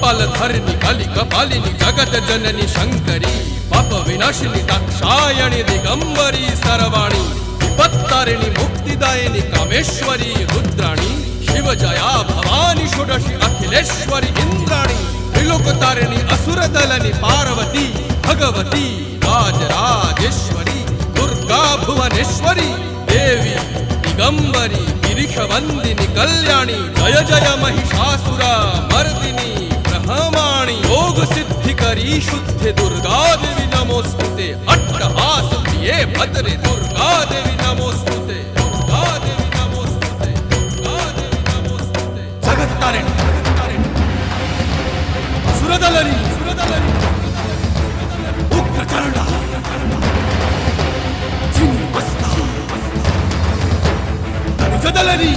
कपालधरिणि कलि कपालिनि जगत जननी शंकरी पाप विनाशिनी दाक्षायणी दिगंबरी सर्वाणी विपत्तारिणी मुक्तिदायिनी कामेश्वरी रुद्राणी शिव जया भवानी षोडशी अखिलेश्वरी इंद्राणी त्रिलोकतारिणी असुरदलनि पार्वती भगवती राजराजेश्वरी दुर्गा भुवनेश्वरी देवी दिगंबरी गिरिशवंदिनी कल्याणी जय जय महिषासुर मर्दिनी ब्रह्माणी योग सिद्धिकरी शुद्धि दुर्गा देवी नमोस्तुते अट्टहास प्रिये भद्रे दुर्गा देवी नमोस्तुते दुर्गा देवी नमोस्तुते दुर्गा देवी नमोस्तुते जगत तारिणी सुरदलनी उग्रचरणा चिन्मस्ता जदलनी